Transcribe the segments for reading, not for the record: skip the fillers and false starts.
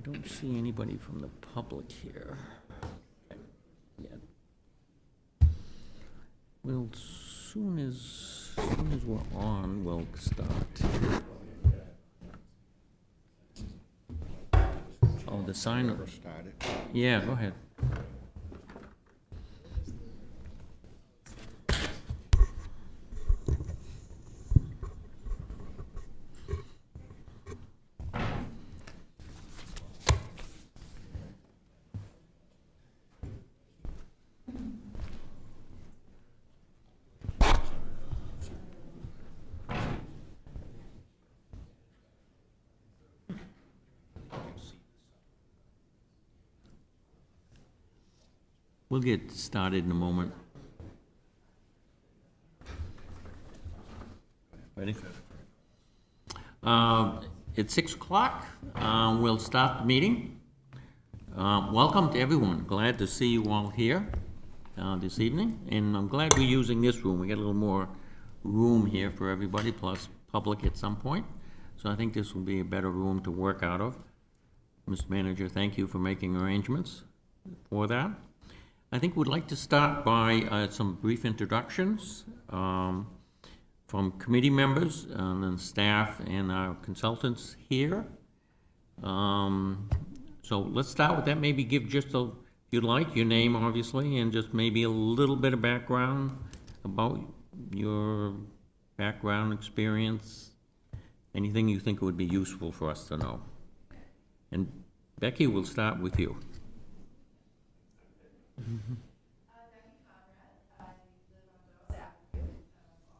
I don't see anybody from the public here yet. Well, soon as we're on, we'll start. Oh, the sign. Yeah, go ahead. We'll get started in a moment. Ready? It's 6 o'clock. We'll start the meeting. Welcome to everyone. Glad to see you all here this evening. And I'm glad we're using this room. We got a little more room here for everybody, plus public at some point. So I think this will be a better room to work out of. Mr. Manager, thank you for making arrangements for that. I think we'd like to start by some brief introductions from committee members and then staff and our consultants here. So let's start with that. Maybe give just if you'd like, your name, obviously, and just maybe a little bit of background about your background experience, anything you think would be useful for us to know. And Becky, we'll start with you.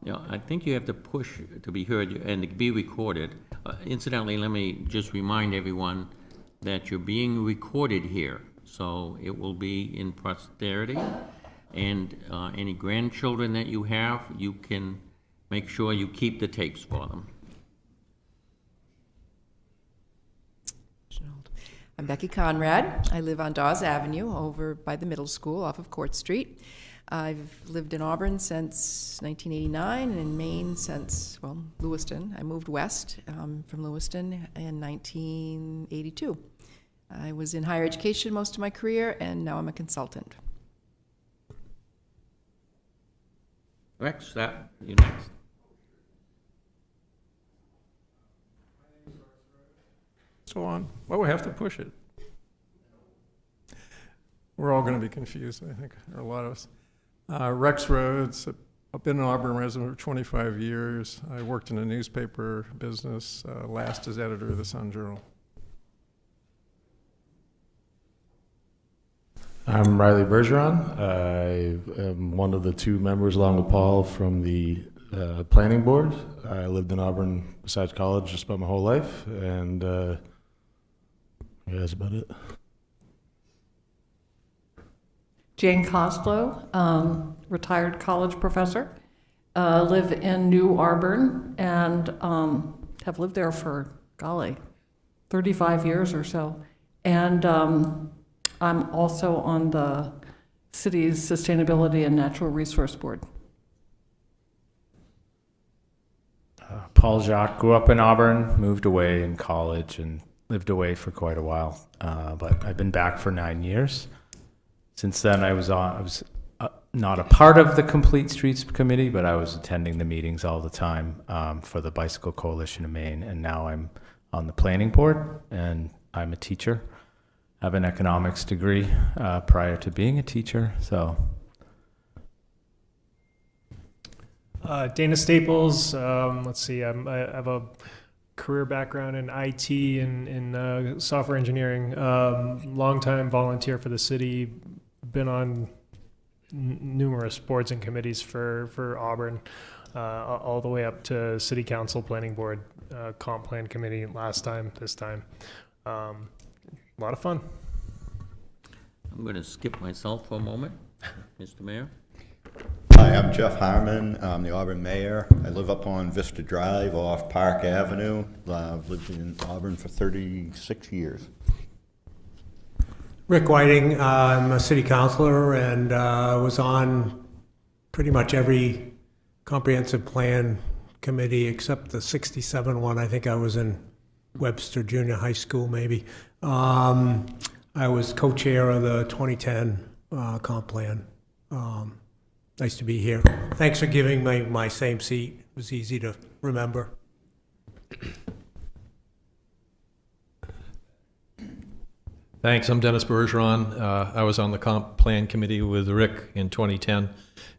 Yeah, I think you have to push to be heard and to be recorded. Incidentally, let me just remind everyone that you're being recorded here, so it will be in posterity. And any grandchildren that you have, you can make sure you keep the tapes for them. I'm Becky Conrad. I live on Dawes Avenue over by the middle school off of Court Street. I've lived in Auburn since 1989 and in Maine since, well, Lewiston. I moved west from Lewiston in 1982. I was in higher education most of my career, and now I'm a consultant. Rex, you next. So on. Well, we have to push it. We're all going to be confused, I think, or a lot of us. Rex Rhodes. I've been an Auburn resident for 25 years. I worked in a newspaper business, last as editor of the Sun Journal. I'm Riley Bergeron. I am one of the two members, along with Paul, from the planning board. I lived in Auburn besides college just about my whole life, and yeah, that's about it. Jane Coslow, retired college professor. Live in New Auburn and have lived there for, golly, 35 years or so. And I'm also on the city's Sustainability and Natural Resource Board. Paul Jacques grew up in Auburn, moved away in college, and lived away for quite a while. But I've been back for 9 years. Since then, I was not a part of the Complete Streets Committee, but I was attending the meetings all the time for the Bicycle Coalition of Maine. And now I'm on the planning board, and I'm a teacher. I have an economics degree prior to being a teacher, so. Dana Staples, let's see, I have a career background in IT and in software engineering, longtime volunteer for the city, been on numerous boards and committees for Auburn, all the way up to city council, planning board, comp plan committee this time. A lot of fun. I'm going to skip myself for a moment, Mr. Mayor. Hi, I'm Jeff Harmon. I'm the Auburn mayor. I live up on Vista Drive off Park Avenue. I've lived in Auburn for 36 years. Rick Whiting, I'm a city councilor and was on pretty much every comprehensive plan committee except the 67 one. I think I was in Webster Junior High School maybe. I was co-chair of the 2010 comp plan. Nice to be here. Thanks for giving me my same seat. It was easy to remember. Thanks. I'm Dennis Bergeron. I was on the comp plan committee with Rick in 2010.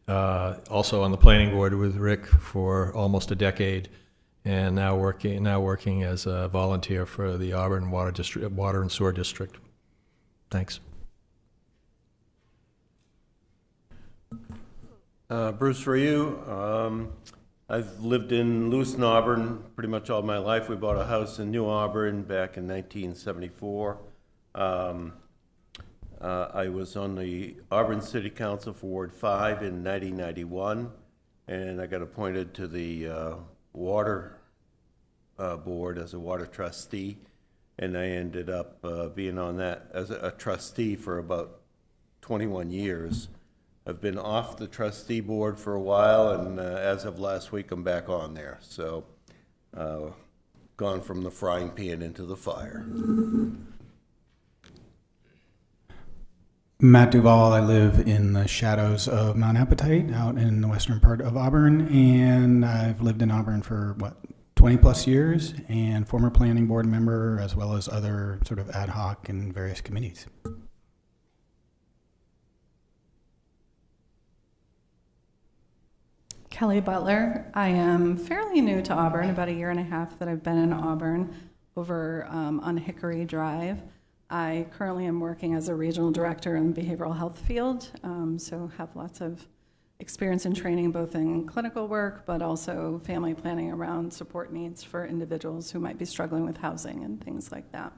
Also on the planning board with Rick for almost a decade, and now working as a volunteer for the Auburn Water and Sewer District. Thanks. Bruce, for you, I've lived in Lewiston, Auburn pretty much all my life. We bought a house in New Auburn back in 1974. I was on the Auburn City Council for Ward 5 in 1991, and I got appointed to the water board as a water trustee, and I ended up being on that as a trustee for about 21 years. I've been off the trustee board for a while, and as of last week, I'm back on there. So, gone from the frying pan into the fire. Matt Duvall. I live in the shadows of Mount Appetite out in the western part of Auburn, and I've lived in Auburn for, 20 plus years, and former planning board member as well as other sort of ad hoc and various committees. Kelly Butler. I am fairly new to Auburn, about a year and a half that I've been in Auburn over on Hickory Drive. I currently am working as a regional director in the behavioral health field, so have lots of experience and training both in clinical work, but also family planning around support needs for individuals who might be struggling with housing and things like that.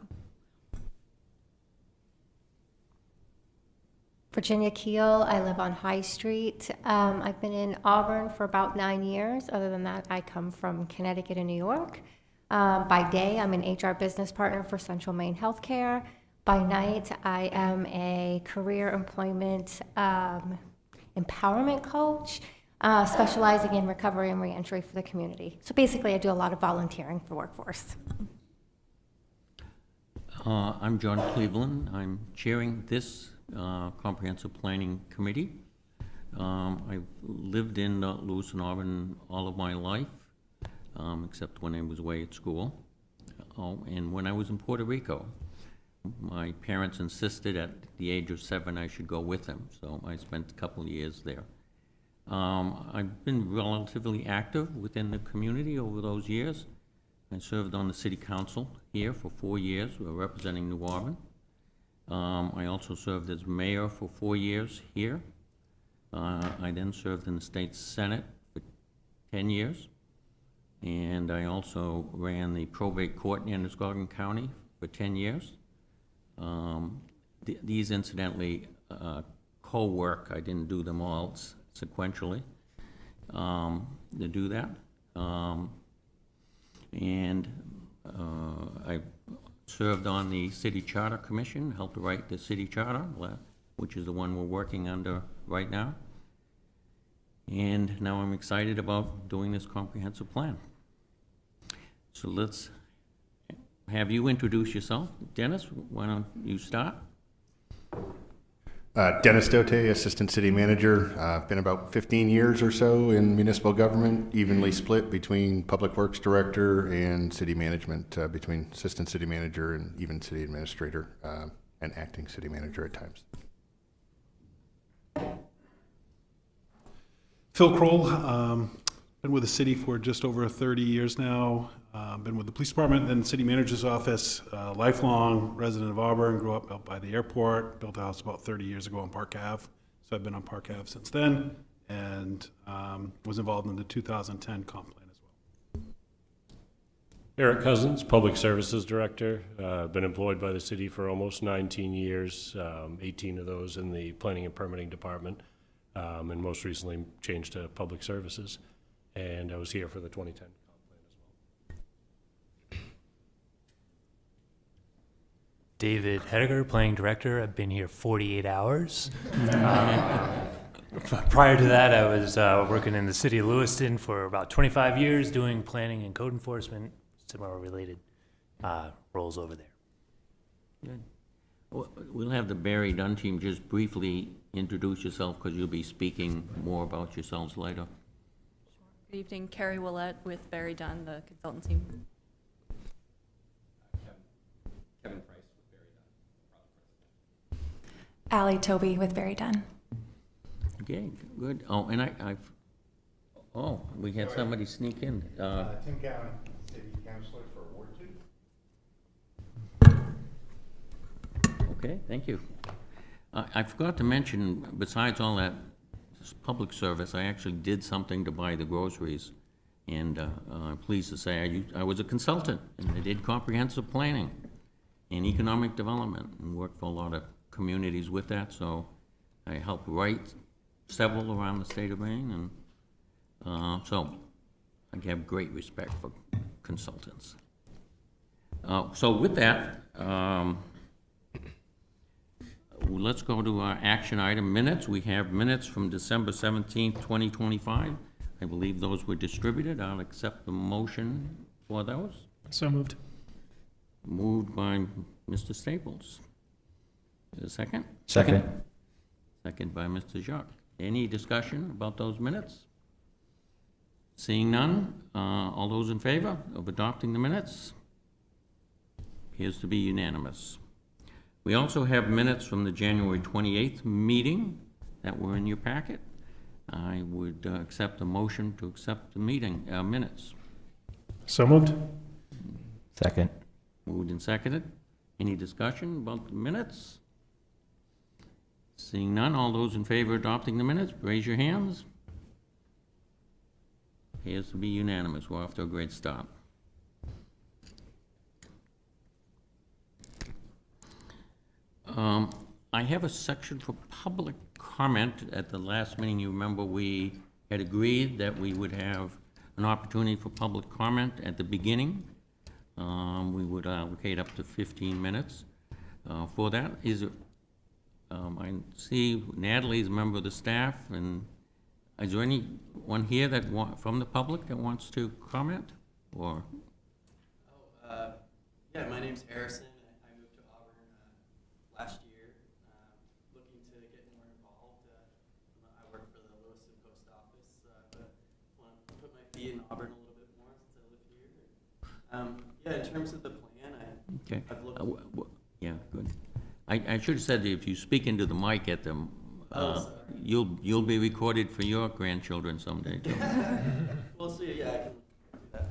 Virginia Keel. I live on High Street. I've been in Auburn for about 9 years. Other than that, I come from Connecticut and New York. By day, I'm an HR business partner for Central Maine Healthcare. By night, I am a career employment empowerment coach, specializing in recovery and reentry for the community. So basically, I do a lot of volunteering for workforce. I'm John Cleveland. I'm chairing this Comprehensive Planning Committee. I've lived in Lewiston, Auburn all of my life, except when I was away at school. And when I was in Puerto Rico, my parents insisted at the age of 7 I should go with them, so I spent a couple of years there. I've been relatively active within the community over those years. I served on the city council here for 4 years, representing New Auburn. I also served as mayor for 4 years here. I then served in the state senate for 10 years. And I also ran the probate court in Androscoggin County for 10 years. These incidentally co-work. I didn't do them all sequentially to do that. I served on the City Charter Commission, helped write the city charter, which is the one we're working under right now. And now I'm excited about doing this comprehensive plan. So let's have you introduce yourself. Dennis, why don't you start? Dennis Dote, Assistant City Manager. Been about 15 years or so in municipal government, evenly split between Public Works Director and City Management, between Assistant City Manager and even City Administrator and Acting City Manager at times. Phil Kroll, been with the city for just over 30 years now. Been with the police department, then city manager's office, lifelong resident of Auburn, grew up out by the airport, built a house about 30 years ago on Park Ave. So I've been on Park Ave since then, and was involved in the 2010 comp plan as well. Eric Cousins, Public Services Director. Been employed by the city for almost 19 years, 18 of those in the Planning and Permitting Department, and most recently changed to Public Services. And I was here for the 2010 comp plan as well. David Hediger, Planning Director. I've been here 48 hours. Prior to that, I was working in the city of Lewiston for about 25 years, doing planning and code enforcement, similar related roles over there. Good. We'll have the Barry Dunn team just briefly introduce yourself, because you'll be speaking more about yourselves later. Good evening, Carrie Willett with Barry Dunn, the consultant team. Kevin Price with Barry Dunn. Allie Toby with Barry Dunn. Okay, good. Oh, and we had somebody sneak in. Tim Cowan, City Councilor for Ward 2. Okay, thank you. I forgot to mention, besides all that public service, I actually did something to buy the groceries. And I'm pleased to say I was a consultant, and I did comprehensive planning and economic development, and worked for a lot of communities with that. So I helped write several around the state of Maine, and so I have great respect for consultants. So with that, let's go to our action item, minutes. We have minutes from December 17th, 2025. I believe those were distributed. I'll accept the motion for those. So moved. Moved by Mr. Staples. Is there a second? Second. Second by Mr. Jacques. Any discussion about those minutes? Seeing none, all those in favor of adopting the minutes? Appears to be unanimous. We also have minutes from the January 28th meeting that were in your packet. I would accept a motion to accept the meeting minutes. So moved. Second. Moved and seconded. Any discussion about the minutes? Seeing none, all those in favor of adopting the minutes, raise your hands. Appears to be unanimous. We're off to a great start. I have a section for public comment. At the last meeting, you remember we had agreed that we would have an opportunity for public comment at the beginning. We would allocate up to 15 minutes for that. I see Natalie's a member of the staff, and is there anyone here from the public that wants to comment? Or? Yeah, my name's Harrison. I moved to Auburn last year, looking to get more involved. I work for the Lewiston Post Office, but want to put my feet in Auburn a little bit more since I live here. Yeah, in terms of the plan, I've looked. Yeah, good. I should have said that if you speak into the mic at them, you'll be recorded for your grandchildren someday too. We'll see. Yeah, I can do that.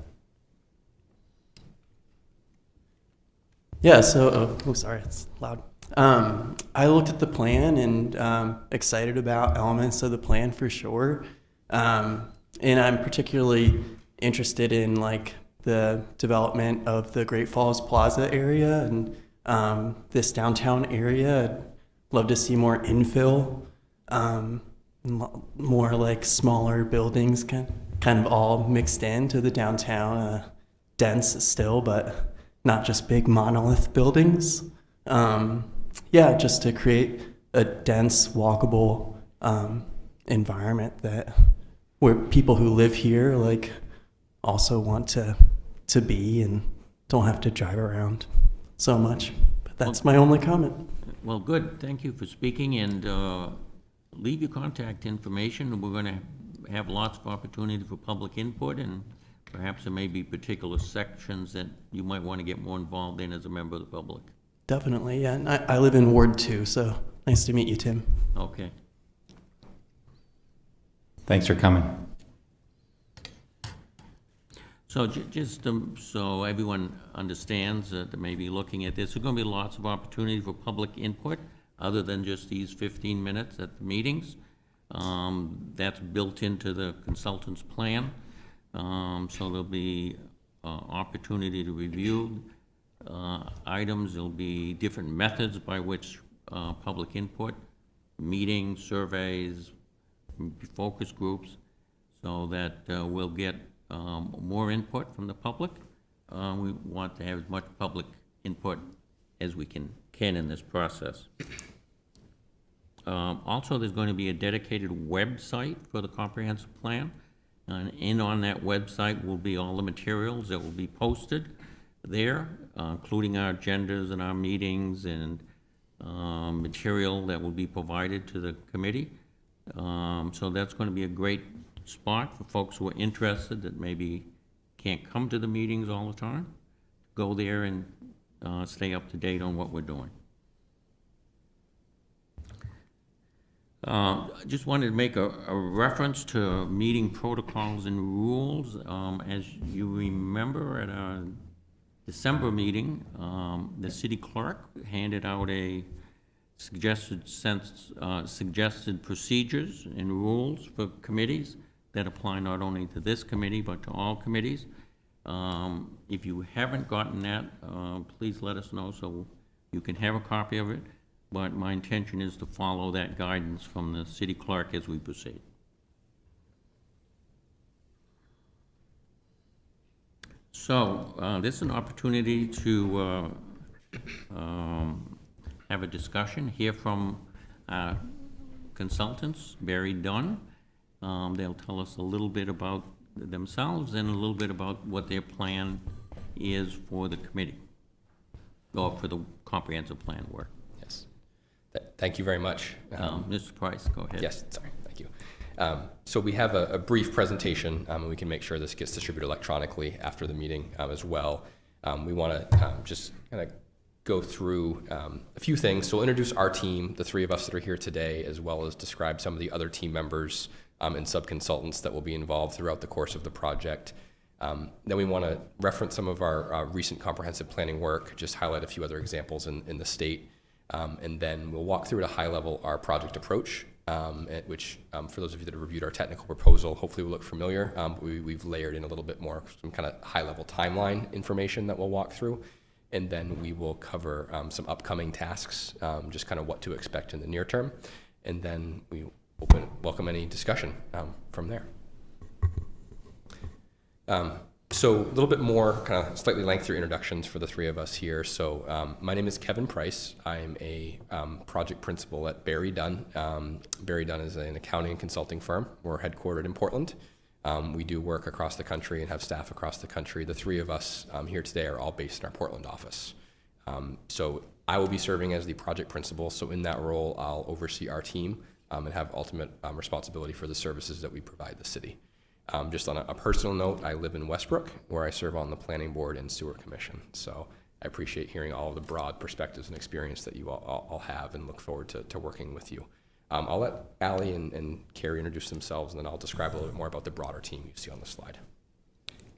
Yeah. So, sorry, it's loud. I looked at the plan and excited about elements of the plan for sure. And I'm particularly interested in like the development of the Great Falls Plaza area and this downtown area. I'd love to see more infill, more like smaller buildings, kind of all mixed into the downtown, dense still, but not just big monolith buildings. Yeah, just to create a dense, walkable environment where people who live here like also want to be and don't have to drive around so much. But that's my only comment. Well, good. Thank you for speaking, and leave your contact information. We're going to have lots of opportunity for public input, and perhaps there may be particular sections that you might want to get more involved in as a member of the public. Definitely, yeah. And I live in Ward 2, so nice to meet you, Tim. Okay. Thanks for coming. So just so everyone understands that may be looking at this, there's going to be lots of opportunity for public input other than just these 15 minutes at the meetings. That's built into the consultant's plan. So there'll be opportunity to review items. There'll be different methods by which public input, meetings, surveys, focus groups, so that we'll get more input from the public. We want to have as much public input as we can in this process. Also, there's going to be a dedicated website for the comprehensive plan. And on that website will be all the materials that will be posted. there, including our agendas and our meetings and material that will be provided to the committee. So that's going to be a great spot for folks who are interested that maybe can't come to the meetings all the time. Go there and stay up to date on what we're doing. I just wanted to make a reference to meeting protocols and rules. As you remember, at our December meeting, the city clerk handed out a suggested procedures and rules for committees that apply not only to this committee but to all committees. If you haven't gotten that, please let us know so you can have a copy of it. But my intention is to follow that guidance from the city clerk as we proceed. So this is an opportunity to have a discussion, hear from consultants, Barry Dunn. They'll tell us a little bit about themselves and a little bit about what their plan is for the committee, or for the comprehensive plan work. Yes. Thank you very much. Mr. Price, go ahead. Yes, sorry, thank you. So we have a brief presentation, and we can make sure this gets distributed electronically after the meeting as well. We want to just kind of go through a few things. So we'll introduce our team, the three of us that are here today, as well as describe some of the other team members and sub-consultants that will be involved throughout the course of the project. Then we want to reference some of our recent comprehensive planning work, just highlight a few other examples in the state. And then we'll walk through at a high level our project approach, which for those of you that have reviewed our technical proposal, hopefully will look familiar. We've layered in a little bit more, some kind of high level timeline information that we'll walk through. And then we will cover some upcoming tasks, just kind of what to expect in the near term. And then we welcome any discussion from there. So a little bit more kind of slightly lengthier introductions for the three of us here. So my name is Kevin Price. I'm a project principal at Barry Dunn. Barry Dunn is an accounting and consulting firm. We're headquartered in Portland. We do work across the country and have staff across the country. The three of us here today are all based in our Portland office. So I will be serving as the project principal. So in that role, I'll oversee our team and have ultimate responsibility for the services that we provide the city. Just on a personal note, I live in Westbrook, where I serve on the Planning Board and Sewer Commission. So I appreciate hearing all of the broad perspectives and experience that you all have, and look forward to working with you. I'll let Allie and Carrie introduce themselves, and then I'll describe a little bit more about the broader team you see on the slide.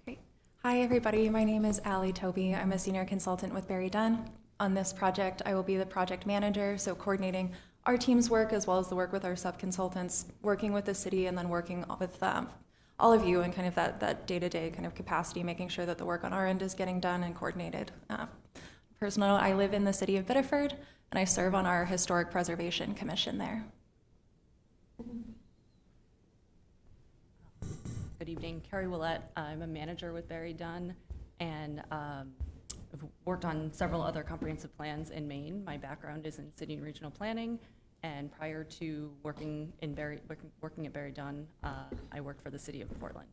Great. Hi, everybody. My name is Allie Toby. I'm a senior consultant with Barry Dunn. On this project, I will be the project manager, so coordinating our team's work as well as the work with our sub-consultants, working with the city, and then working with all of you in kind of that day-to-day kind of capacity, making sure that the work on our end is getting done and coordinated. Personally, I live in the city of Biddeford, and I serve on our Historic Preservation Commission there. Good evening, Carrie Willett. I'm a manager with Barry Dunn, and I've worked on several other comprehensive plans in Maine. My background is in city and regional planning, and prior to working at Barry Dunn, I worked for the city of Portland.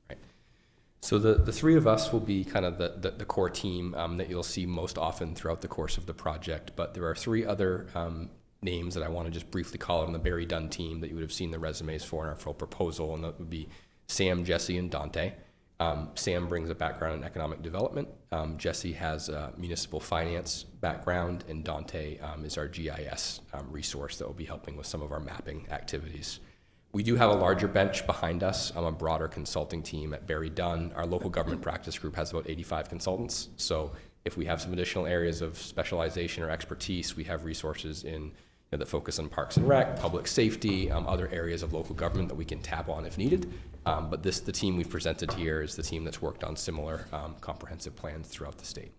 Right. So the three of us will be kind of the core team that you'll see most often throughout the course of the project, but there are three other names that I want to just briefly call out on the Barry Dunn team that you would have seen the resumes for in our full proposal, and that would be Sam, Jesse, and Dante. Sam brings a background in economic development. Jesse has a municipal finance background, and Dante is our GIS resource that will be helping with some of our mapping activities. We do have a larger bench behind us, a broader consulting team at Barry Dunn. Our local government practice group has about 85 consultants. So if we have some additional areas of specialization or expertise, we have resources that focus on parks and rec, public safety, other areas of local government that we can tap on if needed. But the team we've presented here is the team that's worked on similar comprehensive plans throughout the state.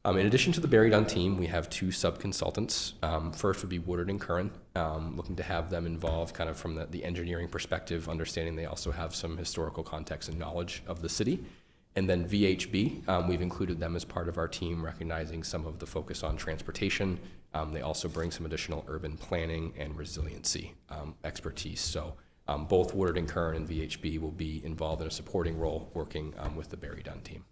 In addition to the Barry Dunn team, we have two sub-consultants. First would be Woodard and Curran, looking to have them involved kind of from the engineering perspective, understanding they also have some historical context and knowledge of the city. And then VHB, we've included them as part of our team, recognizing some of the focus on transportation. They also bring some additional urban planning and resiliency expertise. So Both Woodard and Kern and VHB will be involved in a supporting role working with the Barry Dunn team.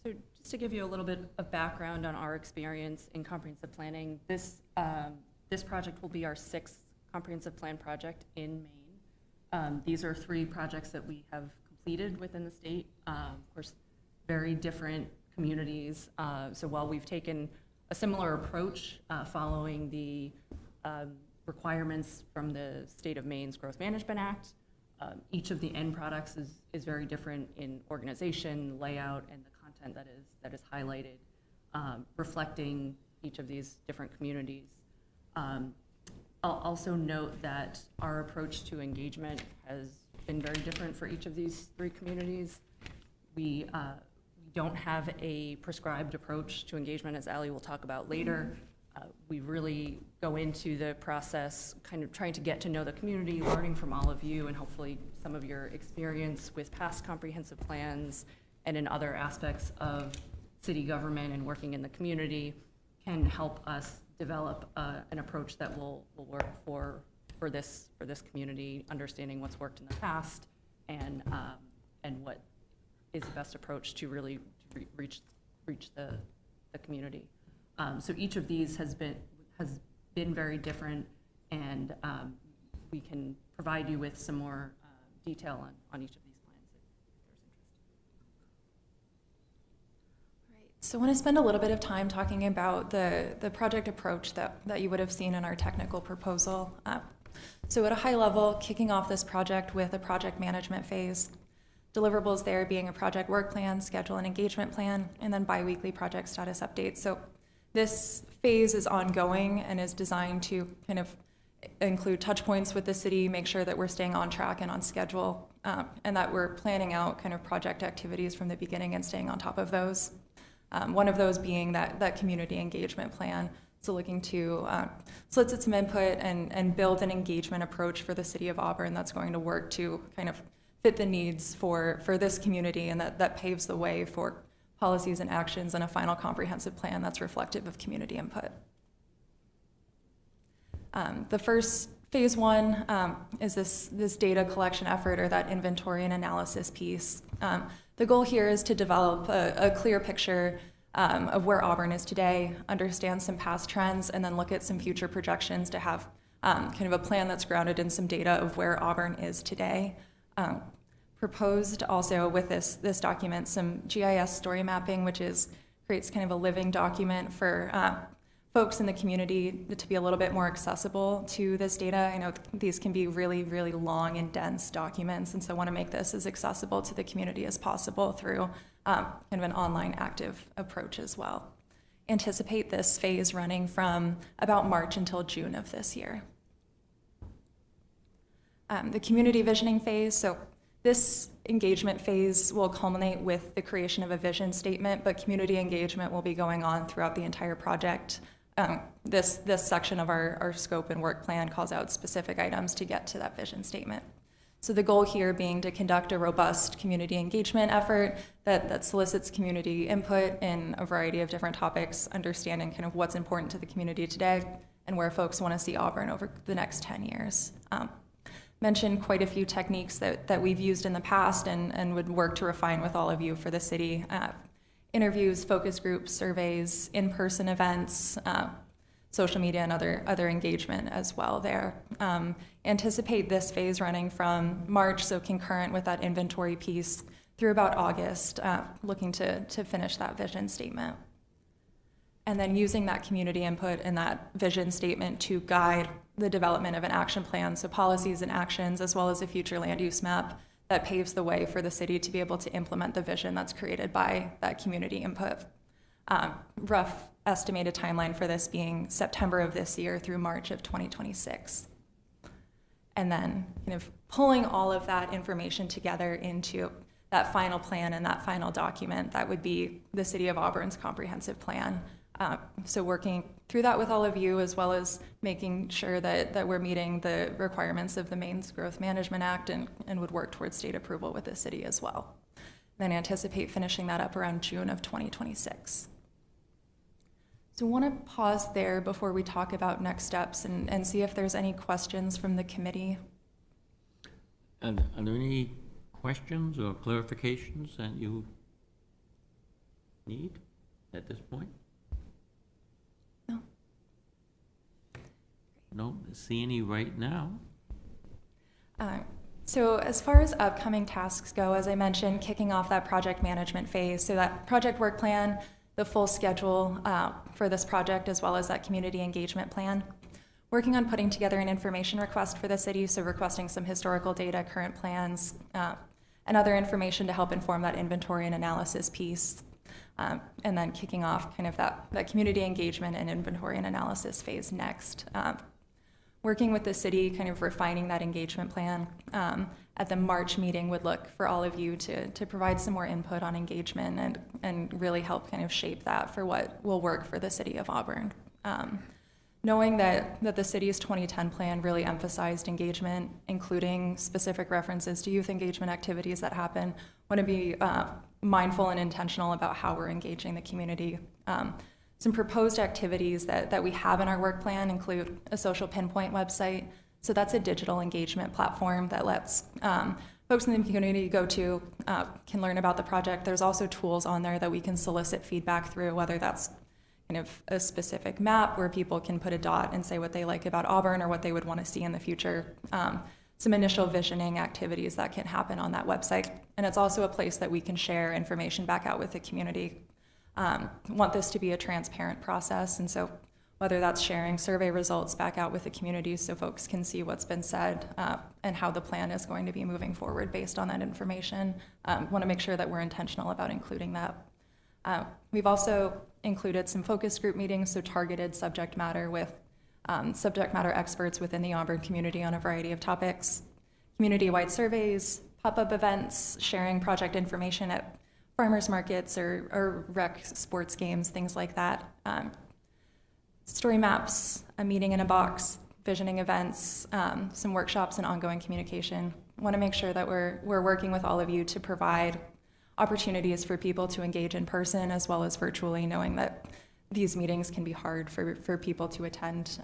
So just to give you a little bit of background on our experience in comprehensive planning, this project will be our 6th comprehensive plan project in Maine. These are 3 projects that we have completed within the state. Of course, very different communities. So while we've taken a similar approach following the requirements from the state of Maine's Growth Management Act, each of the end products is very different in organization, layout, and the content that is highlighted, reflecting each of these different communities. I'll also note that our approach to engagement has been very different for each of these 3 communities. We don't have a prescribed approach to engagement, as Ali will talk about later. We really go into the process kind of trying to get to know the community, learning from all of you, and hopefully some of your experience with past comprehensive plans and in other aspects of city government and working in the community can help us develop an approach that will work for this community, understanding what's worked in the past and what is the best approach to really reach the community. So each of these has been very different, and we can provide you with some more detail on each of these plans if there's interest. So I want to spend a little bit of time talking about the project approach that you would have seen in our technical proposal. So at a high level, kicking off this project with a project management phase, deliverables there being a project work plan, schedule and engagement plan, and then biweekly project status updates. So this phase is ongoing and is designed to kind of include touch points with the city, make sure that we're staying on track and on schedule, and that we're planning out kind of project activities from the beginning and staying on top of those. One of those being that community engagement plan. So looking to solicit some input and build an engagement approach for the City of Auburn that's going to work to kind of fit the needs for this community, and that paves the way for policies and actions and a final comprehensive plan that's reflective of community input. The first phase 1 is this data collection effort, or that inventory and analysis piece. The goal here is to develop a clear picture of where Auburn is today, understand some past trends, and then look at some future projections to have kind of a plan that's grounded in some data of where Auburn is today. Proposed also with this document some GIS story mapping, which creates kind of a living document for folks in the community to be a little bit more accessible to this data. I know these can be really, really long and dense documents, and so I want to make this as accessible to the community as possible through kind of an online active approach as well. Anticipate this phase running from about March until June of this year. The community visioning phase, so this engagement phase will culminate with the creation of a vision statement, but community engagement will be going on throughout the entire project. This section of our scope and work plan calls out specific items to get to that vision statement. So the goal here being to conduct a robust community engagement effort that solicits community input in a variety of different topics, understanding kind of what's important to the community today and where folks want to see Auburn over the next 10 years. Mentioned quite a few techniques that we've used in the past and would work to refine with all of you for the city. Interviews, focus groups, surveys, in-person events, social media, and other engagement as well there. Anticipate this phase running from March, so concurrent with that inventory piece, through about August, looking to finish that vision statement. And then using that community input and that vision statement to guide the development of an action plan, so policies and actions, as well as a future land use map that paves the way for the city to be able to implement the vision that's created by that community input. Rough estimated timeline for this being September of this year through March of 2026. And then kind of pulling all of that information together into that final plan and that final document that would be the City of Auburn's comprehensive plan. So working through that with all of you, as well as making sure that we're meeting the requirements of the Maine's Growth Management Act and would work towards state approval with the city as well. Then anticipate finishing that up around June of 2026. So I want to pause there before we talk about next steps and see if there's any questions from the committee. And are there any questions or clarifications that you need at this point? No. No, see any right now? So as far as upcoming tasks go, as I mentioned, kicking off that project management phase, so that project work plan, the full schedule for this project, as well as that community engagement plan. Working on putting together an information request for the city, so requesting some historical data, current plans, and other information to help inform that inventory and analysis piece. And then kicking off kind of that community engagement and inventory and analysis phase next. Working with the city, kind of refining that engagement plan. At the March meeting would look for all of you to provide some more input on engagement and really help kind of shape that for what will work for the city of Auburn. Knowing that the city's 2010 plan really emphasized engagement, including specific references to youth engagement activities that happen, want to be mindful and intentional about how we're engaging the community. Some proposed activities that we have in our work plan include a social pinpoint website. So that's a digital engagement platform that lets folks in the community go to, can learn about the project. There's also tools on there that we can solicit feedback through, whether that's kind of a specific map where people can put a dot and say what they like about Auburn or what they would want to see in the future. Some initial visioning activities that can happen on that website. And it's also a place that we can share information back out with the community. Want this to be a transparent process, and so whether that's sharing survey results back out with the community so folks can see what's been said and how the plan is going to be moving forward based on that information. Want to make sure that we're intentional about including that. We've also included some focus group meetings, so targeted subject matter with subject matter experts within the Auburn community on a variety of topics. Community-wide surveys, pop-up events, sharing project information at farmers markets or rec sports games, things like that. Story maps, a meeting in a box, visioning events, some workshops and ongoing communication. Want to make sure that we're working with all of you to provide opportunities for people to engage in person as well as virtually, knowing that these meetings can be hard for people to attend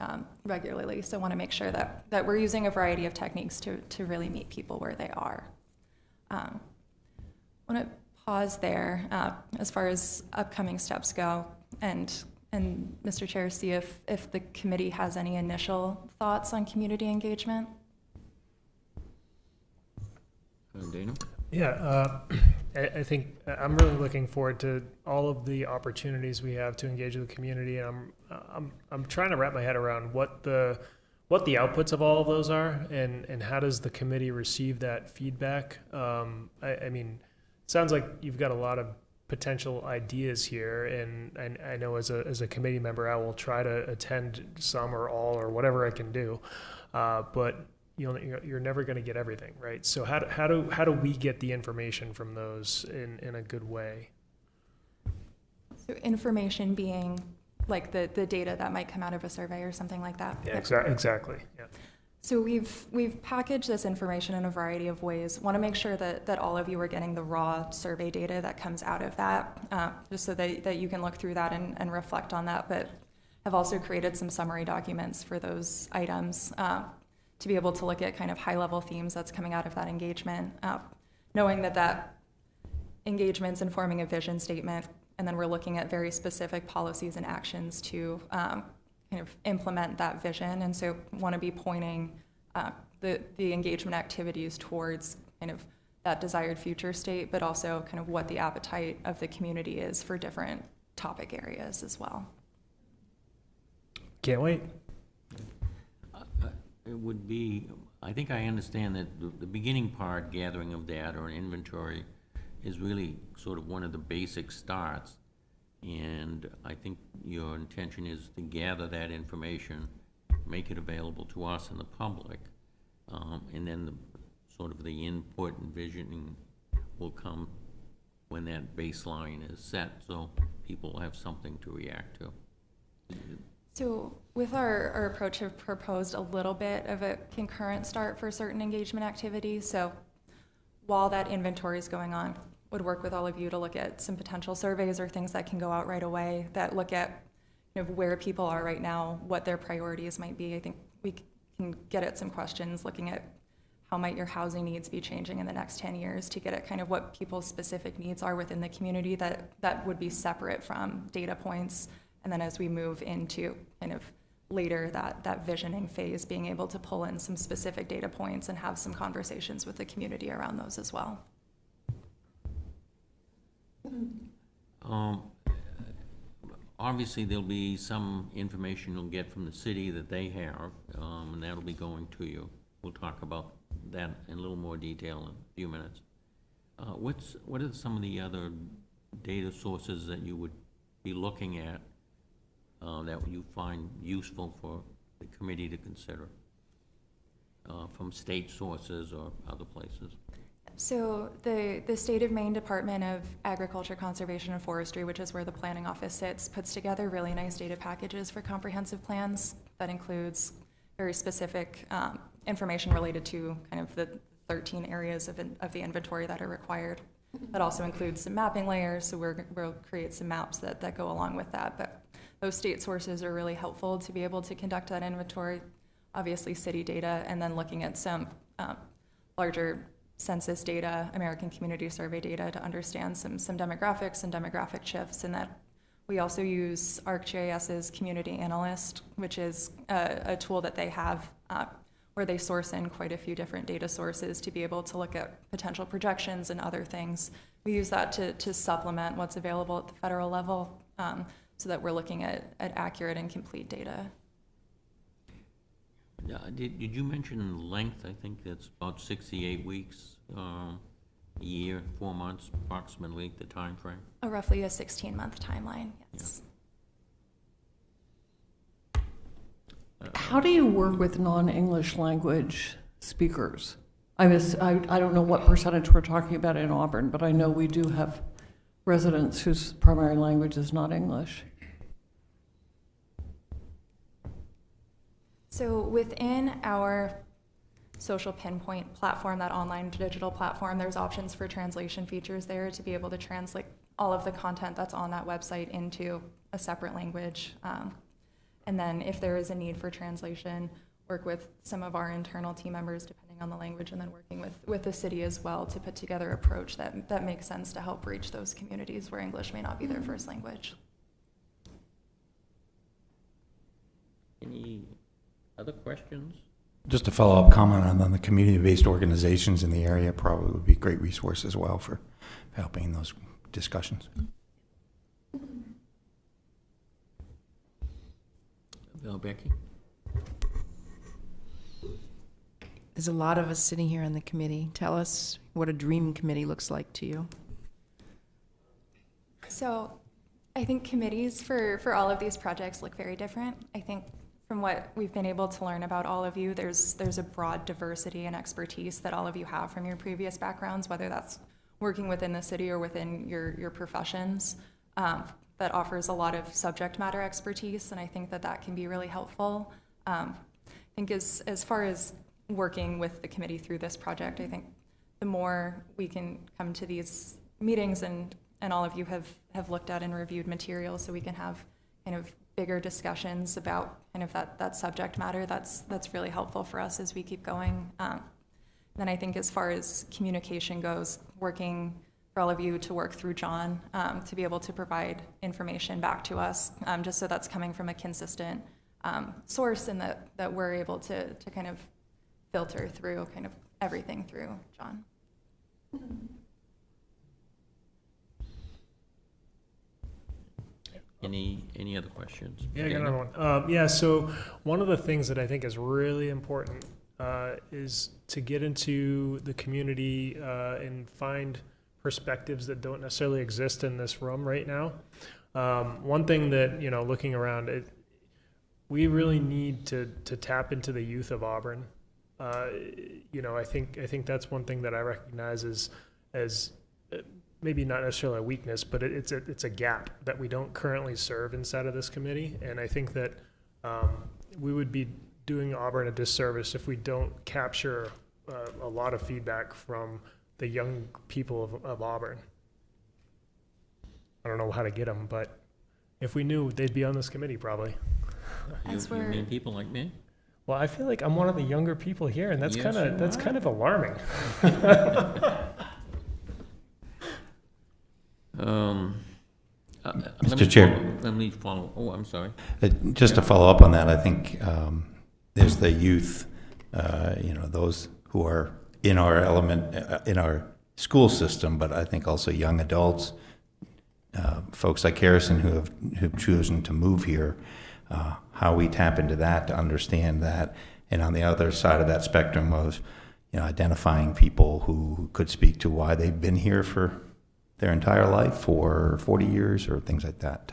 regularly. So want to make sure that we're using a variety of techniques to really meet people where they are. Want to pause there as far as upcoming steps go, and Mr. Chair, see if the committee has any initial thoughts on community engagement. Dana? Yeah, I think I'm really looking forward to all of the opportunities we have to engage with the community, and I'm trying to wrap my head around what the outputs of all of those are, and how does the committee receive that feedback. I mean, it sounds like you've got a lot of potential ideas here, and I know as a committee member, I will try to attend some or all or whatever I can do, but you're never going to get everything, right? So how do we get the information from those in a good way? So information being like the data that might come out of a survey or something like that. Yeah, exactly. Yeah. So we've packaged this information in a variety of ways. Want to make sure that all of you are getting the raw survey data that comes out of that, just so that you can look through that and reflect on that, but have also created some summary documents for those items to be able to look at kind of high-level themes that's coming out of that engagement, knowing that engagement's informing a vision statement, and then we're looking at very specific policies and actions to kind of implement that vision. And so want to be pointing the engagement activities towards kind of that desired future state, but also kind of what the appetite of the community is for different topic areas as well. Can't wait. It would be, I think I understand that the beginning part, gathering of data or inventory, is really sort of one of the basic starts. And I think your intention is to gather that information, make it available to us and the public, and then sort of the input and visioning will come when that baseline is set, so people have something to react to. So with our approach, have proposed a little bit of a concurrent start for certain engagement activities. So while that inventory is going on, would work with all of you to look at some potential surveys or things that can go out right away that look at where people are right now, what their priorities might be. I think we can get at some questions looking at how might your housing needs be changing in the next 10 years to get at kind of what people's specific needs are within the community that would be separate from data points. And then as we move into kind of later that visioning phase, being able to pull in some specific data points and have some conversations with the community around those as well. Obviously, there'll be some information you'll get from the city that they have, and that'll be going to you. We'll talk about that in a little more detail in a few minutes. What are some of the other data sources that you would be looking at that you find useful for the committee to consider from state sources or other places? So the State of Maine Department of Agriculture, Conservation, and Forestry, which is where the planning office sits, puts together really nice data packages for comprehensive plans that includes very specific information related to kind of the 13 areas of the inventory that are required. That also includes some mapping layers, so we'll create some maps that go along with that. But those state sources are really helpful to be able to conduct that inventory. Obviously, city data, and then looking at some larger census data, American Community Survey data to understand some demographics and demographic shifts. And that we also use ArcGIS's Community Analyst, which is a tool that they have where they source in quite a few different data sources to be able to look at potential projections and other things. We use that to supplement what's available at the federal level so that we're looking at accurate and complete data. Did you mention length? I think that's about 68 weeks, a year, 4 months, approximately the time frame. Roughly a 16-month timeline, yes. Yeah. How do you work with non-English language speakers? I don't know what percentage we're talking about in Auburn, but I know we do have residents whose primary language is not English. So within our social pinpoint platform, that online digital platform, there's options for translation features there to be able to translate all of the content that's on that website into a separate language. And then if there is a need for translation, work with some of our internal team members depending on the language, and then working with the city as well to put together an approach that makes sense to help reach those communities where English may not be their first language. Any other questions? Just a follow-up comment on the community-based organizations in the area probably would be a great resource as well for helping those discussions. Becky? There's a lot of us sitting here on the committee. Tell us what a dream committee looks like to you. So I think committees for all of these projects look very different. I think from what we've been able to learn about all of you, there's a broad diversity and expertise that all of you have from your previous backgrounds, whether that's working within the city or within your professions. That offers a lot of subject matter expertise, and I think that can be really helpful. I think as far as working with the committee through this project, I think the more we can come to these meetings and all of you have looked at and reviewed materials, so we can have kind of bigger discussions about kind of that subject matter, that's really helpful for us as we keep going. Then I think as far as communication goes, working for all of you to work through John to be able to provide information back to us, just so that's coming from a consistent source, and that we're able to kind of filter through kind of everything through John. Any other questions? Yeah, I got another one. So one of the things that I think is really important is to get into the community and find perspectives that don't necessarily exist in this room right now. One thing that, looking around, we really need to tap into the youth of Auburn. I think that's one thing that I recognize as maybe not necessarily a weakness, but it's a gap that we don't currently serve inside of this committee. And I think that we would be doing Auburn a disservice if we don't capture a lot of feedback from the young people of Auburn. I don't know how to get them, but If we knew, they'd be on this committee probably. You mean people like me? Well, I feel like I'm one of the younger people here, and that's Yes, you kind are. of alarming. Mr. Chair. Let me follow. Oh, I'm sorry. Just to follow up on that, I think there's the youth, those who are in our in our school system, but I think also young adults, folks like Harrison who've chosen to move here, how we tap into that to understand that, and on the other side of that spectrum of, identifying people who could speak to why they've been here for their entire life or 40 years or things like that.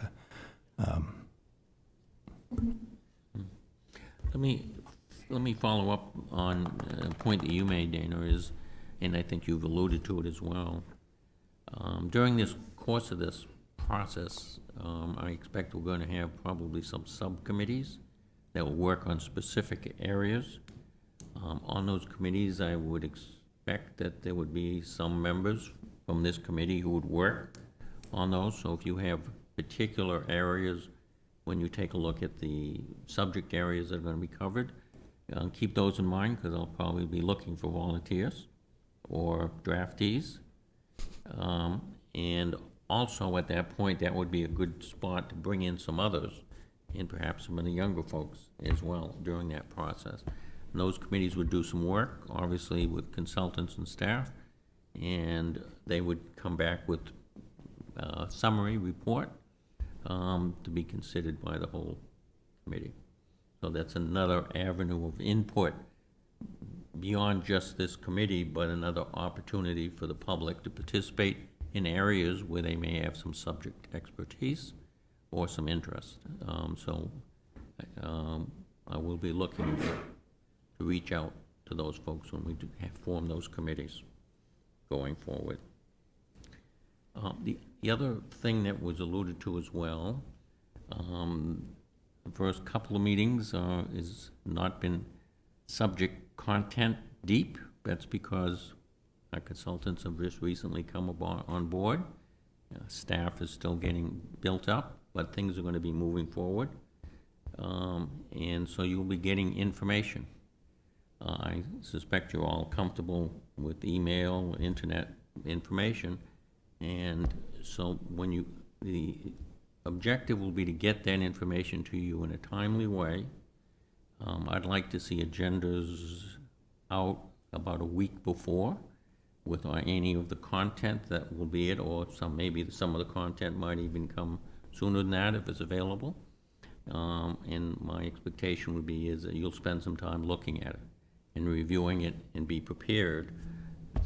Let me follow up on a point that you made, Dana, and I think you've alluded to it as well. During this course of this process, I expect we're going to have probably some subcommittees that will work on specific areas. On those committees, I would expect that there would be some members from this committee who would work on those. So if you have particular areas, when you take a look at the subject areas that are going to be covered, keep those in mind, because I'll probably be looking for volunteers or draftees. And also at that point, that would be a good spot to bring in some others, and perhaps some of the younger folks as well during that process. And those committees would do some work, obviously with consultants and staff, and they would come back with a summary report to be considered by the whole committee. So that's another avenue of input beyond just this committee, but another opportunity for the public to participate in areas where they may have some subject expertise or some interest. I will be looking to reach out to those folks when we do form those committees going forward. The other thing that was alluded to as well, the first couple of meetings has not been subject content deep. That's because our consultants have just recently come on board. Staff is still getting built up, but things are going to be moving forward. And so you'll be getting information. I suspect you're all comfortable with email, internet information, and so the objective will be to get that information to you in a timely way. I'd like to see agendas out about a week before with any of the content that will be it, or maybe some of the content might even come sooner than that if it's available. And my expectation would be is that you'll spend some time looking at it and reviewing it and be prepared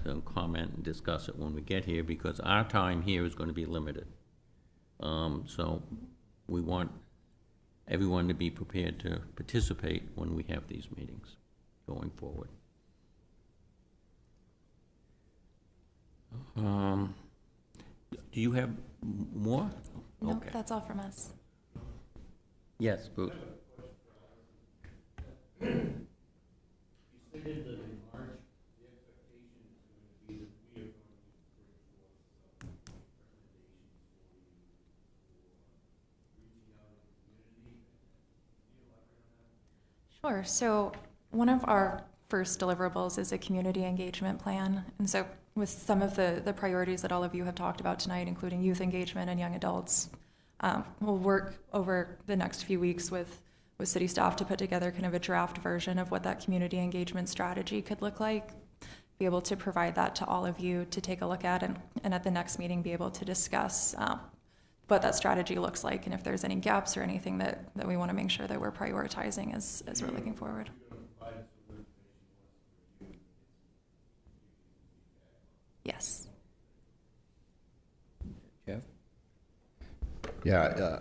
to comment and discuss it when we get here, because our time here is going to be limited. So we want everyone to be prepared to participate when we have these meetings going forward. Do you have more? Nope, Okay. that's all from us. Yes, Bruce. Sure. So one of our first deliverables is a community engagement plan. And so with some of the priorities that all of you have talked about tonight, including youth engagement and young adults, we'll work over the next few weeks with city staff to put together kind of a draft version of what that community engagement strategy could look like, be able to provide that to all of you to take a look at, and at the next meeting be able to discuss what that strategy looks like, and if there's any gaps or anything that we want to make sure that we're prioritizing as we're looking forward. Yes. Jeff? Yeah,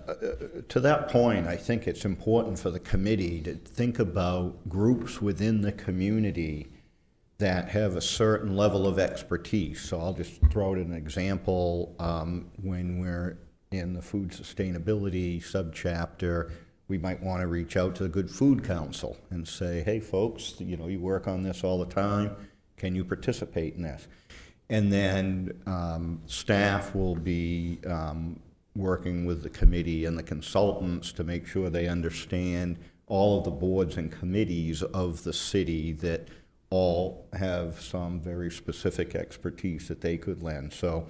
to that point, I think it's important for the committee to think about groups within the community that have a certain level of expertise. So I'll just throw out an example. When we're in the food sustainability subchapter, we might want to reach out to the Good Food Council and say, hey folks, you work on this all the time, can you participate in this? And then staff will be working with the committee and the consultants to make sure they understand all of the boards and committees of the city that all have some very specific expertise that they could lend. So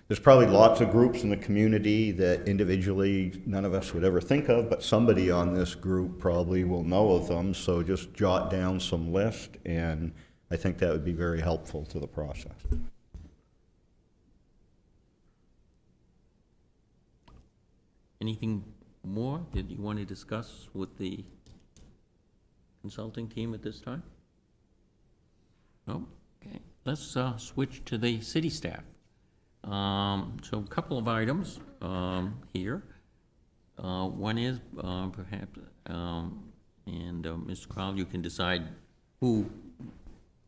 there's probably lots of groups in the community that individually none of us would ever think of, but somebody on this group probably will know of them. So just jot down some list, and I think that would be very helpful to the process. Anything more that you want to discuss with the consulting team at this time? No? Okay. Let's switch to the city staff. So a couple of items here. One is perhaps, and Mr. Crowell, you can decide who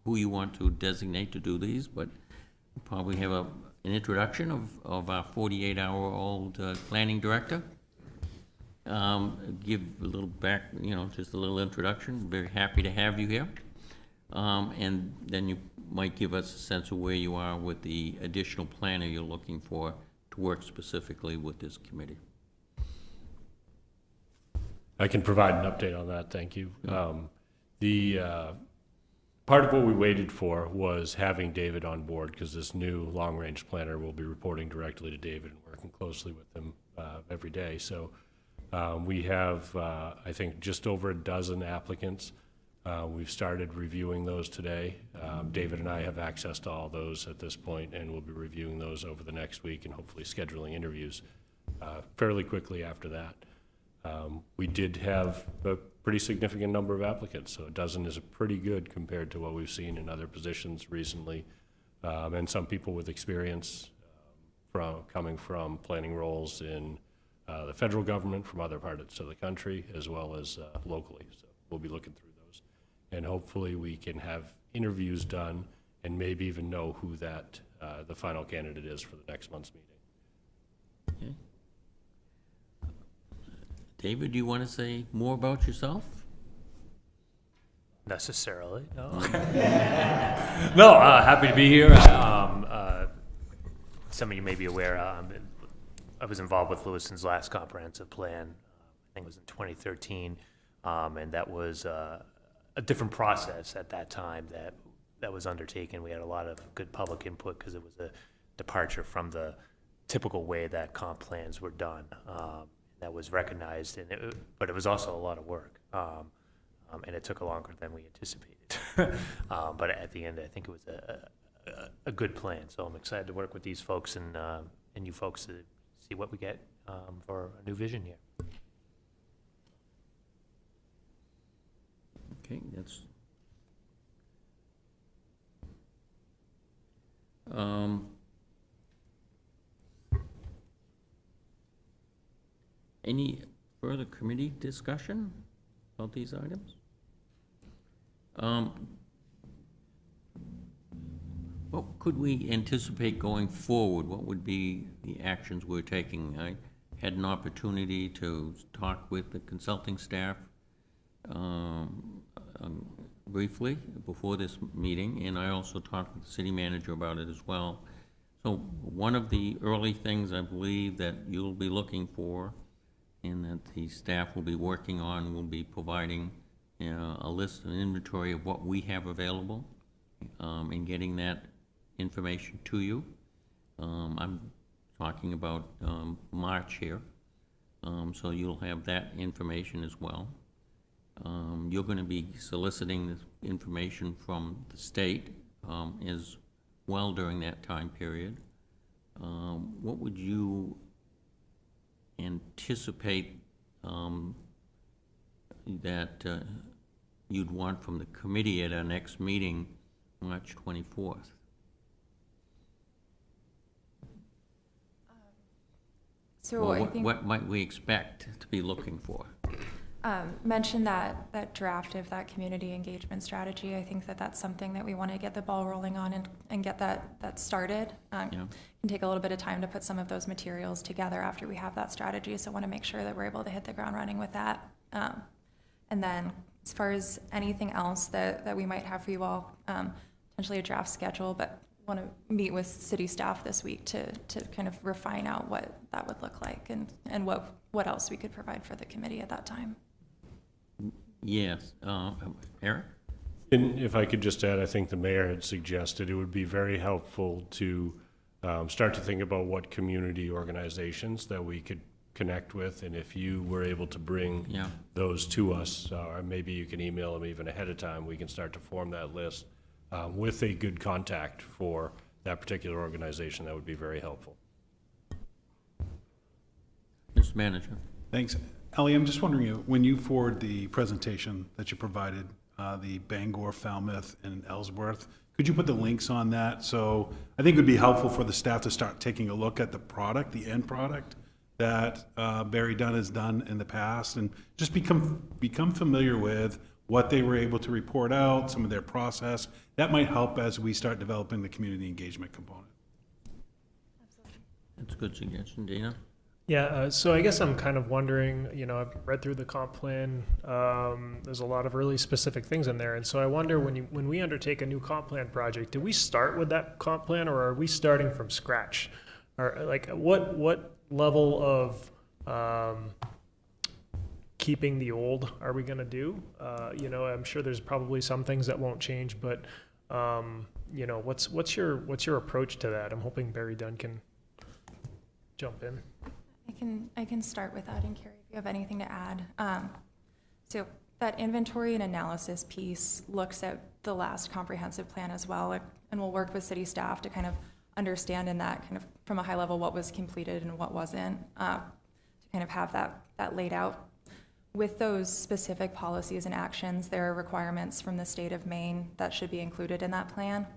you want to designate to do these, but we'll probably have an introduction of our 48-hour-old planning director. Give a little just a little introduction. Very happy to have you here. And then you might give us a sense of where you are with the additional planner you're looking for to work specifically with this committee. I can provide an update on that, thank you. Part of what we waited for was having David on board, because this new long-range planner will be reporting directly to David and working closely with him every day. So we have, I think, just over a dozen applicants. We've started reviewing those today. David and I have access to all those at this point, and we'll be reviewing those over the next week and hopefully scheduling interviews fairly quickly after that. We did have a pretty significant number of applicants, so a dozen is pretty good compared to what we've seen in other positions recently, and some people with experience coming from planning roles in the federal government from other parts of the country as well as locally. So we'll be looking through those, and hopefully we can have interviews done and maybe even know who that the final candidate is for the next month's meeting. Okay. David, do you want to say more about yourself? Necessarily, no. No, happy to be here. Some of you may be aware, I was involved with Lewiston's last comprehensive plan. I think it was in 2013, and that was a different process at that time that was undertaken. We had a lot of good public input because it was a departure from the typical way that comp plans were done. That was recognized, but it was also a lot of work, and it took longer than we anticipated. But at the end, I think it was a good plan. So I'm excited to work with these folks and you folks to see what we get for a new vision here. Okay, that's any further committee discussion about these items? What could we anticipate going forward? What would be the actions we're taking? I had an opportunity to talk with the consulting staff briefly before this meeting, and I also talked with the city manager about it as well. So one of the early things I believe that you'll be looking for and that the staff will be working on will be providing a list, an inventory of what we have available and getting that information to you. I'm talking about March here, so you'll have that information as well. You're going to be soliciting this information from the state as well during that time period. What would you anticipate that you'd want from the committee at our next meeting, March 24th? So I think what might we expect to be looking for? Mentioned that draft of that community engagement strategy. I think that's something that we want to get the ball rolling on and get that started. It can take a little bit of time to put some of those materials together after we have that strategy, so I want to make sure that we're able to hit the ground running with that. And then as far as anything else that we might have for you all, potentially a draft schedule, but want to meet with city staff this week to kind of refine out what that would look like and what else we could provide for the committee at that time. Yes, Eric? And if I could just add, I think the mayor had suggested it would be very helpful to start to think about what community organizations that we could connect with, and if you were able to bring those to us, or maybe you can email them even ahead of time, we can start to form that list with a good contact for that particular organization. That would be very helpful. Mr. Manager. Thanks. Ellie, I'm just wondering, when you forward the presentation that you provided, the Bangor, Falmouth, and Ellsworth, could you put the links on that? So I think it would be helpful for the staff to start taking a look at the product, the end product that Barry Dunn has done in the past, and just become familiar with what they were able to report out, some of their process. That might help as we start developing the community engagement component. That's a good suggestion. Dana? Yeah, so I guess I'm kind of wondering, I've read through the comp plan. There's a lot of really specific things in there. And so I wonder, when we undertake a new comp plan project, do we start with that comp plan, or are we starting from scratch? Or like what level of keeping the old are we going to do? I'm sure there's probably some things that won't change, but what's your approach to that? I'm hoping Barry Dunn can jump in. I can start with that, and Carrie, if you have anything to add. So that inventory and analysis piece looks at the last comprehensive plan as well, and we'll work with city staff to kind of understand in that kind of from a high level what was completed and what wasn't, to kind of have that laid out. With those specific policies and actions, there are requirements from the state of Maine that should be included in that plan.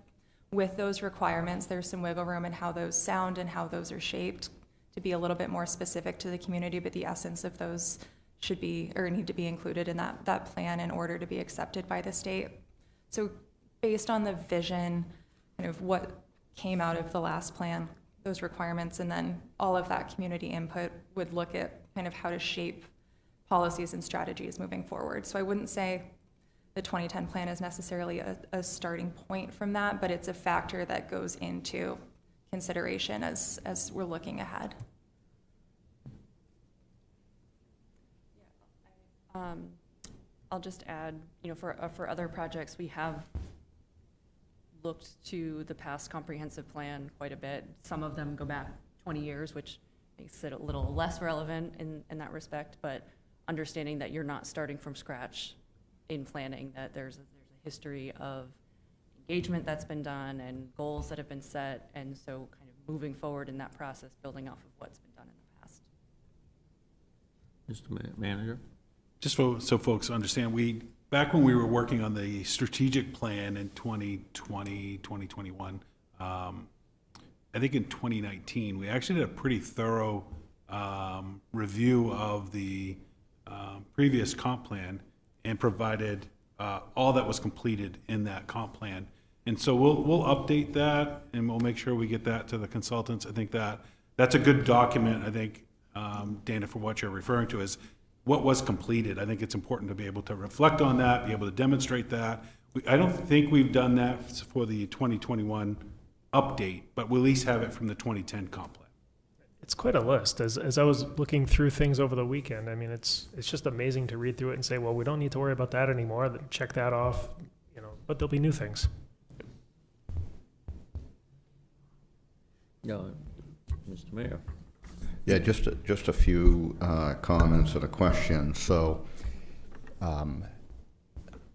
With those requirements, there's some wiggle room in how those sound and how those are shaped to be a little bit more specific to the community, but the essence of those should be, or need to be included in that plan in order to be accepted by the state. So based on the vision, kind of what came out of the last plan, those requirements, and then all of that community input would look at kind of how to shape policies and strategies moving forward. So I wouldn't say the 2010 plan is necessarily a starting point from that, but it's a factor that goes into consideration as we're looking ahead. I'll just add, for other projects, we have looked to the past comprehensive plan quite a bit. Some of them go back 20 years, which makes it a little less relevant in that respect, but understanding that you're not starting from scratch in planning, that there's a history of engagement that's been done and goals that have been set, and so kind of moving forward in that process, building off of what's been done in the past. Mr. Manager? Just so folks understand, back when we were working on the strategic plan in 2020, 2021, I think in 2019, we actually did a pretty thorough review of the previous comp plan and provided all that was completed in that comp plan. And so we'll update that, and we'll make sure we get that to the consultants. I think that's a good document. I think, Dana, for what you're referring to is what was completed. I think it's important to be able to reflect on that, be able to demonstrate that. I don't think we've done that for the 2021 update, but we'll at least have it from the 2010 comp plan. It's quite a list. As I was looking through things over the weekend, I mean, it's just amazing to read through it and say, well, we don't need to worry about that anymore. Then check that off, but there'll be new things. No, Mr. Mayor. Yeah, just a few comments and a question. So,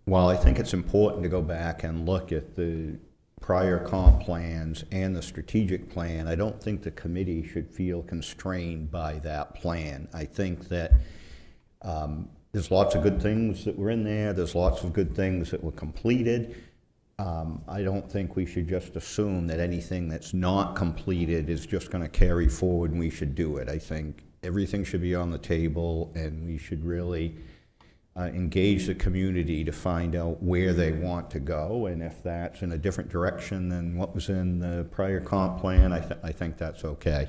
while I think it's important to go back and look at the prior comp plans and the strategic plan, I don't think the committee should feel constrained by that plan. I think that there's lots of good things that were in there. There's lots of good things that were completed. I don't think we should just assume that anything that's not completed is just going to carry forward and we should do it. I think everything should be on the table, and we should really engage the community to find out where they want to go, and if that's in a different direction than what was in the prior comp plan, I think that's okay.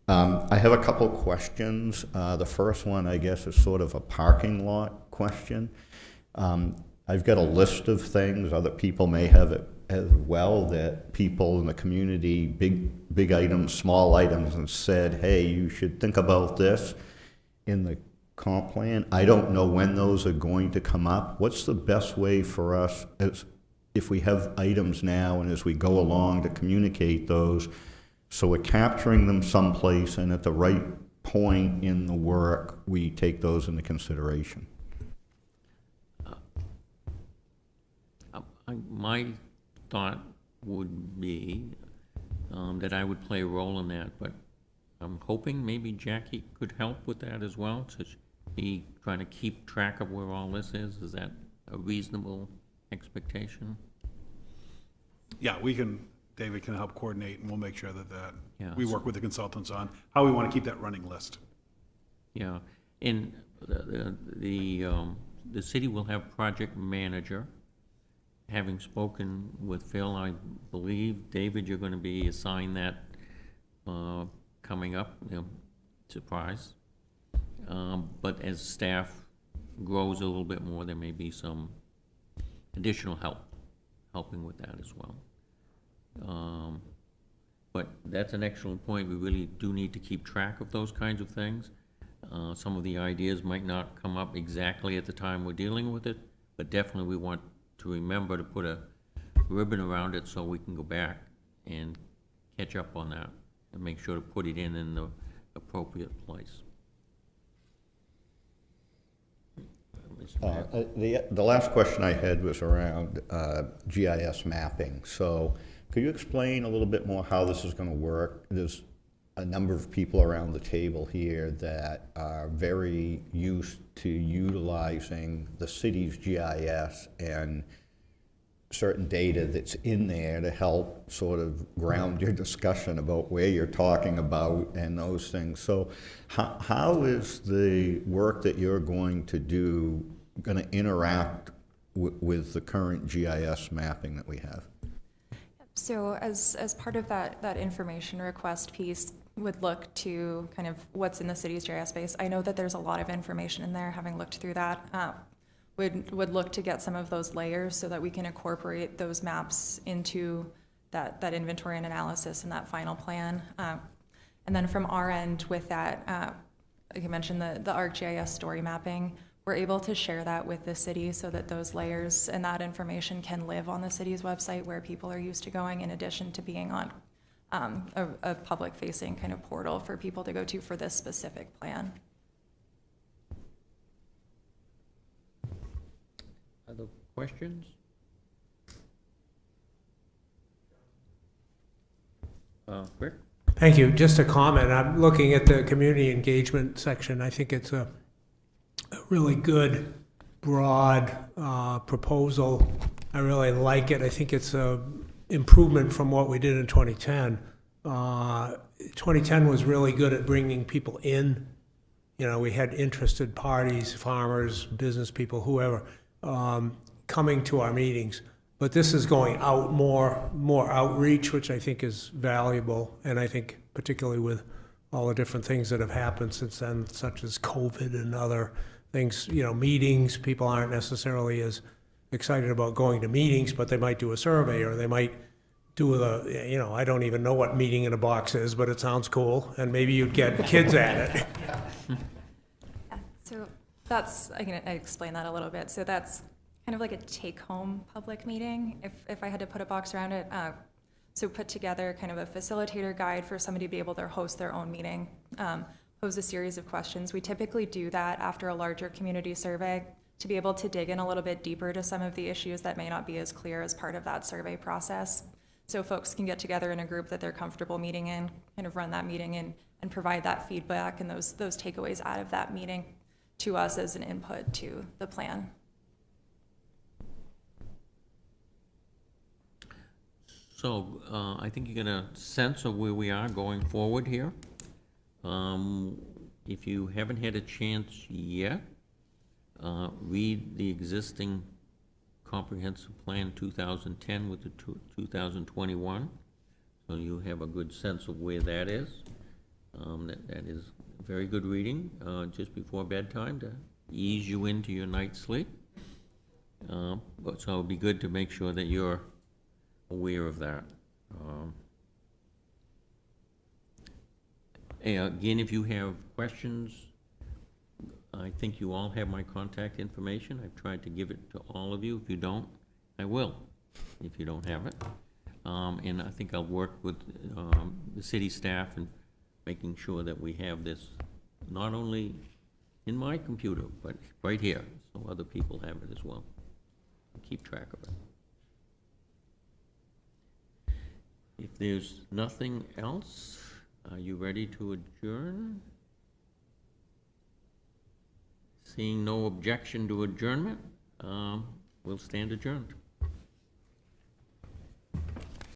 I have a couple questions. The first one, I guess, is sort of a parking lot question. I've got a list of things. Other people may have it as well that people in the community, big items, small items, and said, hey, you should think about this in the comp plan. I don't know when those are going to come up. What's the best way for us, as if we have items now and as we go along, to communicate those so we're capturing them someplace and at the right point in the work we take those into consideration? My thought would be that I would play a role in that, but I'm hoping maybe Jackie could help with that as well, so she trying to keep track of where all this is. Is that a reasonable expectation? Yeah, David can help coordinate, and we'll make sure that Yeah, we work with the consultants on how we want to keep that running list. Yeah, and the city will have project manager. Having spoken with Phil, I believe, David, you're going to be assigned that coming up, surprise. But as staff grows a little bit more, there may be some additional helping with that as well. But that's an excellent point. We really do need to keep track of those kinds of things. Some of the ideas might not come up exactly at the time we're dealing with it, but definitely we want to remember to put a ribbon around it so we can go back and catch up on that and make sure to put it in the appropriate place. The last question I had was around GIS mapping. So could you explain a little bit more how this is going to work? There's a number of people around the table here that are very used to utilizing the city's GIS and certain data that's in there to help sort of ground your discussion about where you're talking about and those things. So how is the work that you're going to do going to interact with the current GIS mapping that we have? So as part of that information request piece, would look to kind of what's in the city's GIS space. I know that there's a lot of information in there, having looked through that. Would look to get some of those layers so that we can incorporate those maps into that inventory and analysis and that final plan. And then from our end with that, like you mentioned, the ArcGIS story mapping, we're able to share that with the city so that those layers and that information can live on the city's website where people are used to going, in addition to being on a public-facing kind of portal for people to go to for this specific plan. Other questions? Rick? Thank you. Just a comment. I'm looking at the community engagement section. I think it's a really good, broad proposal. I really like it. I think it's a improvement from what we did in 2010. 2010 was really good at bringing people in. You know, we had interested parties, farmers, business people, whoever, coming to our meetings. But this is going out more outreach, which I think is valuable. And I think particularly with all the different things that have happened since then, such as COVID and other things, you know, meetings, people aren't necessarily as excited about going to meetings, but they might do a survey or they might do I don't even know what meeting in a box is, but it sounds cool, and maybe you'd get kids at it. Yeah, so that's, I can explain that a little bit. So that's kind of like a take-home public meeting, if I had to put a box around it. So put together kind of a facilitator guide for somebody to be able to host their own meeting, pose a series of questions. We typically do that after a larger community survey to be able to dig in a little bit deeper to some of the issues that may not be as clear as part of that survey process. So folks can get together in a group that they're comfortable meeting in, kind of run that meeting and provide that feedback and those takeaways out of that meeting to us as an input to the plan. So I think you get a sense of where we are going forward here. If you haven't had a chance yet, read the existing comprehensive plan 2010 with the 2021, so you have a good sense of where that is. That is very good reading just before bedtime to ease you into your night's sleep. So it'd be good to make sure that you're aware of that. Again, if you have questions, I think you all have my contact information. I've tried to give it to all of you. If you don't, I will, if you don't have it. And I think I'll work with the city staff and making sure that we have this not only in my computer, but right here, so other people have it as well. Keep track of it. If there's nothing else, are you ready to adjourn? Seeing no objection to adjournment, we'll stand adjourned.